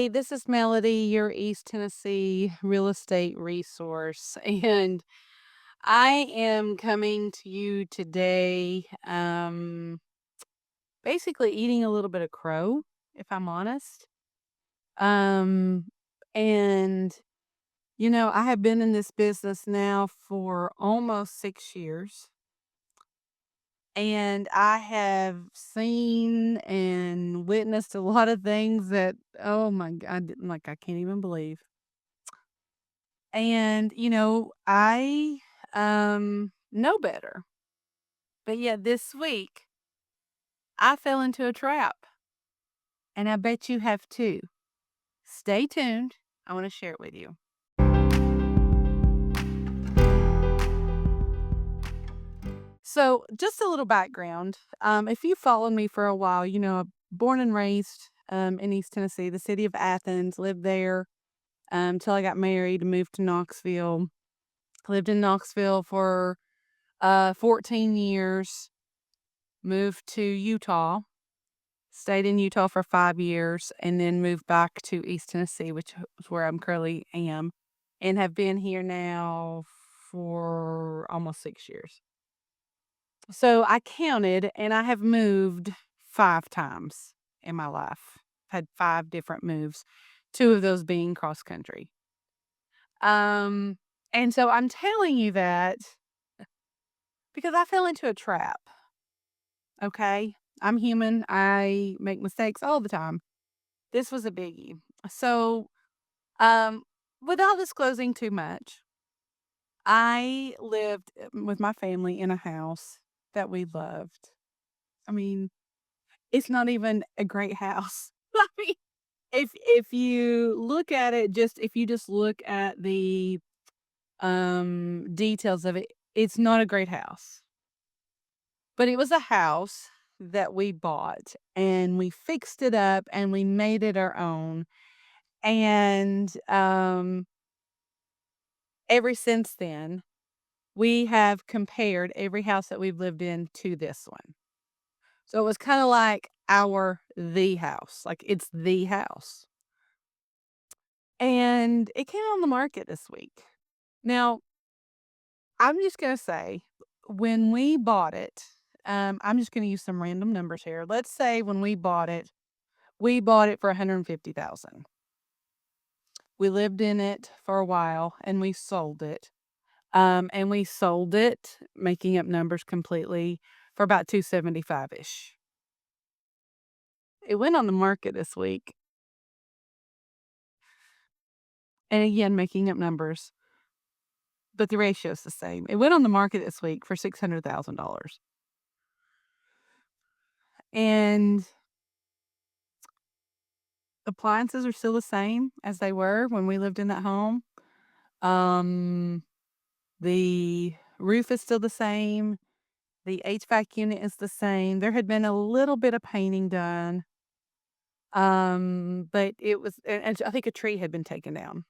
Hey, this is Melody, your East Tennessee real estate resource. And I am coming to you today, basically eating a little bit of crow, if I'm honest. Um, and, I have been in this business now for almost 6 years. And I have seen and witnessed a lot of things that, oh my God, like I can't even believe. And, I know better. But yet this week I fell into a trap, and I bet you have too. Stay tuned. I want to share it with you. So, just a little background. If you followed me for a while, I'm born and raised in East Tennessee, the city of Athens, lived there till I got married and moved to Knoxville. Lived in Knoxville for 14 years, moved to Utah. Stayed in Utah for 5 years and then moved back to East Tennessee, which is where I'm currently am, and have been here now for almost 6 years. So I counted, and I have moved 5 times in my life. Had 5 different moves, 2 of those being cross country. Um, and so I'm telling you that because I fell into a trap, okay? I'm human. I make mistakes all the time. This was a biggie. So, um, without disclosing too much, I lived with my family in a house that we loved. I mean, it's not even a great house. I mean, if you look at it, just if you just look at the details of it, it's not a great house. But it was a house that we bought and we fixed it up and we made it our own. And ever since then, we have compared every house that we've lived in to this one. So it was kinda like the house, like, it's the house. And it came on the market this week. Now, I'm just gonna say, when we bought it, I'm just gonna use some random numbers here. Let's say when we bought it for 150,000. We lived in it for a while, and we sold it. And we sold it, making up numbers completely, for about 275-ish. It went on the market this week, and again, making up numbers, but the ratio is the same. It went on the market this week for $600,000. And appliances are still the same as they were when we lived in that home. Um, the roof is still the same. The HVAC unit is the same. There had been a little bit of painting done. But it was and I think a tree had been taken down.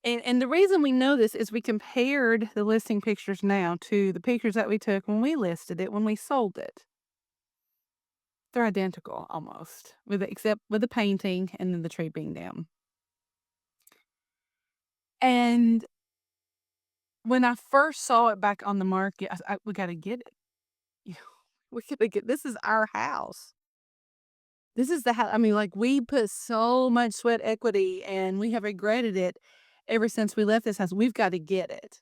And the reason we know this is we compared the listing pictures now to the pictures that we took when we listed it, when we sold it. They're identical almost, except with the painting and then the tree being down. And when I first saw it back on the market, we gotta get it. You know, we gotta get this is our house. This is the house. I mean, like, we put so much sweat equity, and we have regretted it ever since we left this house. We've got to get it.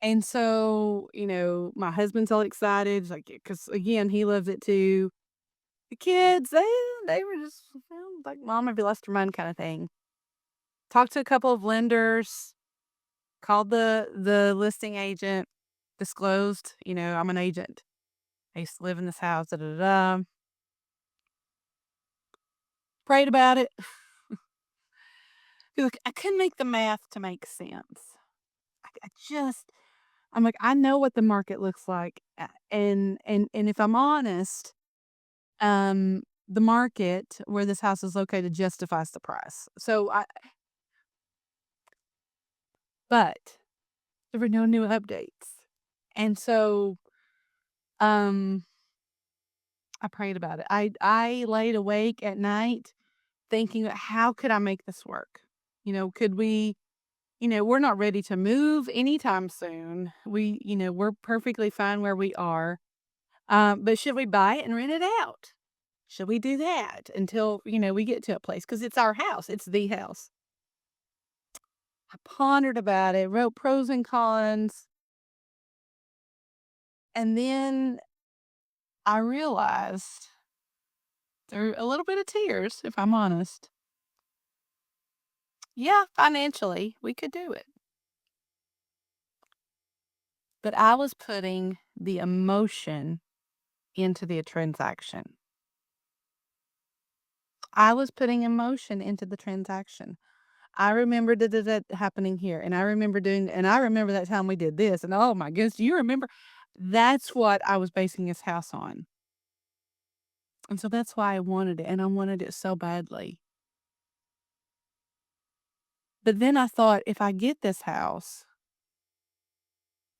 And so, my husband's all excited, like, because again, he loves it too. The kids, they were just like, "Mom, have you lost your mind?" kind of thing. Talked to a couple of lenders, called the listing agent, disclosed, I'm an agent. I used to live in this house. Da da da. Prayed about it. Feel like I couldn't make the math to make sense. I just I'm like, I know what the market looks like, and if I'm honest, the market where this house is located justifies the price. But there were no new updates, and so um, I prayed about it. I laid awake at night thinking, how could I make this work? Could we, we're not ready to move anytime soon. We're perfectly fine where we are. But should we buy it and rent it out? Should we do that until, we get to a place? Because it's our house. It's the house. I pondered about it, wrote pros and cons, and then I realized through a little bit of tears, if I'm honest. Yeah, financially, we could do it. But I was putting the emotion into the transaction. I was putting emotion into the transaction. I remember that happening here, and I remember that time we did this, and oh my goodness, do you remember? That's what I was basing this house on. And so that's why I wanted it, and I wanted it so badly. But then I thought, if I get this house,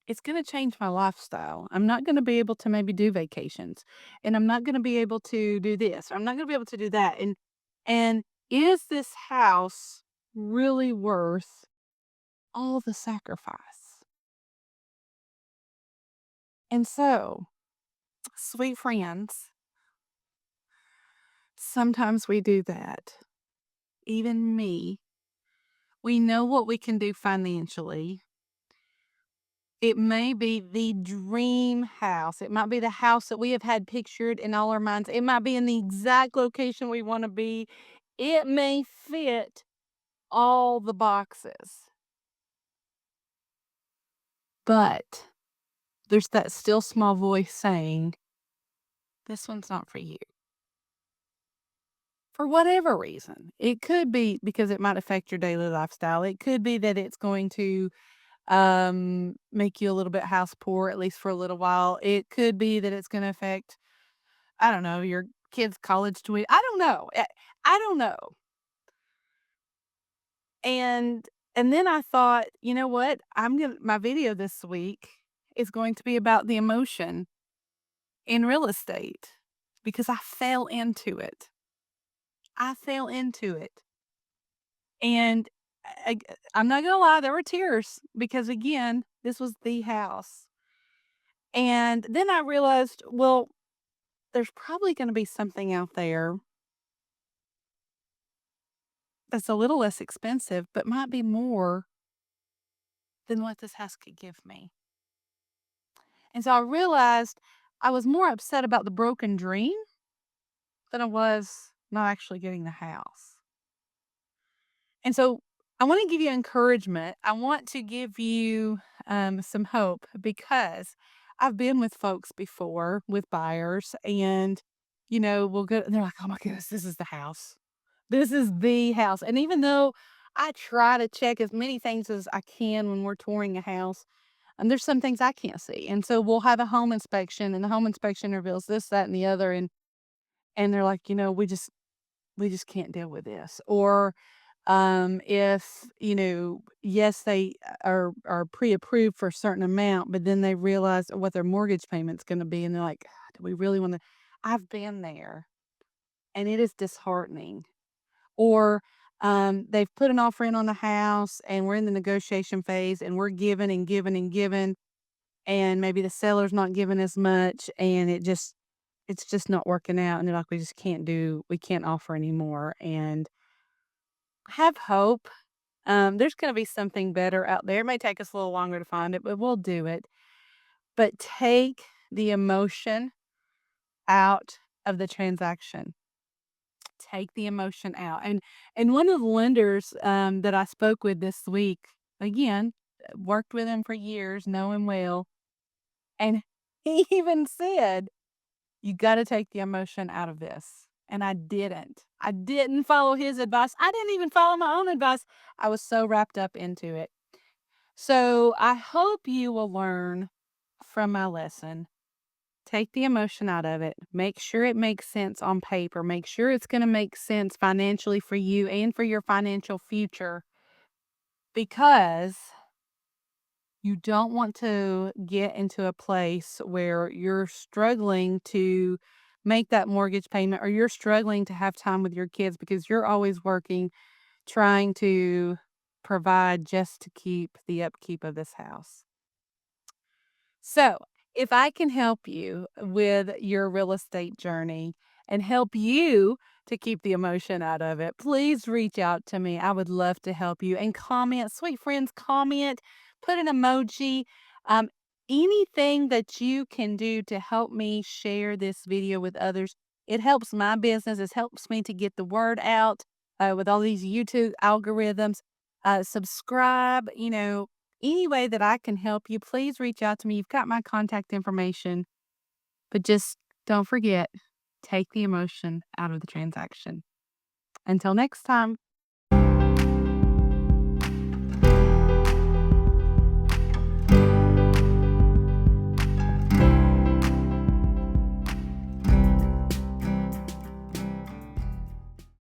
it's gonna change my lifestyle. I'm not gonna be able to maybe do vacations, and I'm not gonna be able to do this, or I'm not gonna be able to do that, and is this house really worth all the sacrifice? And so, sweet friends, sometimes we do that. Even me. We know what we can do financially. It may be the dream house. It might be the house that we have had pictured in all our minds. It might be in the exact location we want to be. It may fit all the boxes. But there's that still small voice saying, this one's not for you. For whatever reason. It could be because it might affect your daily lifestyle. It could be that it's going to make you a little bit house poor, at least for a little while. It could be that it's gonna affect, I don't know, your kid's college tuition. I don't know. I don't know. And and then I thought, you know what? My video this week is going to be about the emotion in real estate because I fell into it. I fell into it. And I, I'm not gonna lie, there were tears because again, this was the house. And then I realized, well, there's probably gonna be something out there that's a little less expensive, but might be more than what this house could give me. And so I realized I was more upset about the broken dream than I was not actually getting the house. And so I want to give you encouragement. I want to give you some hope because I've been with folks before with buyers, and we'll go. They're like, "Oh my goodness, this is the house. This is the house." And even though I try to check as many things as I can when we're touring a house, and there's some things I can't see, and so we'll have a home inspection, and the home inspection reveals this, that, and the other, and they're like, we just can't deal with this, or if, yes, they are pre-approved for a certain amount, but then they realize what their mortgage payment's gonna be, and they're like, "Do we really wanna." I've been there, and it is disheartening. Or, they've put an offer in on the house, and we're in the negotiation phase, and we're giving and giving and giving, and maybe the seller's not giving as much, and it's just not working out, and they're like, we can't offer anymore," and have hope. There's gonna be something better out there. It may take us a little longer to find it, but we'll do it. But take the emotion out of the transaction. Take the emotion out. And one of the lenders that I spoke with this week, again, worked with him for years, know him well, and he even said, "You got to take the emotion out of this." And I didn't. I didn't follow his advice. I didn't even follow my own advice. I was so wrapped up into it. So I hope you will learn from my lesson. Take the emotion out of it. Make sure it makes sense on paper. Make sure it's going to make sense financially for you and for your financial future because you don't want to get into a place where you're struggling to make that mortgage payment, or you're struggling to have time with your kids because you're always working, trying to provide just to keep the upkeep of this house. So, if I can help you with your real estate journey and help you to keep the emotion out of it, please reach out to me. I would love to help you. And comment, sweet friends, comment, put an emoji, um, anything that you can do to help me share this video with others. It helps my business. It helps me to get the word out with all these YouTube algorithms. Subscribe, any way that I can help you, please reach out to me. You've got my contact information, but just don't forget, take the emotion out of the transaction. Until next time.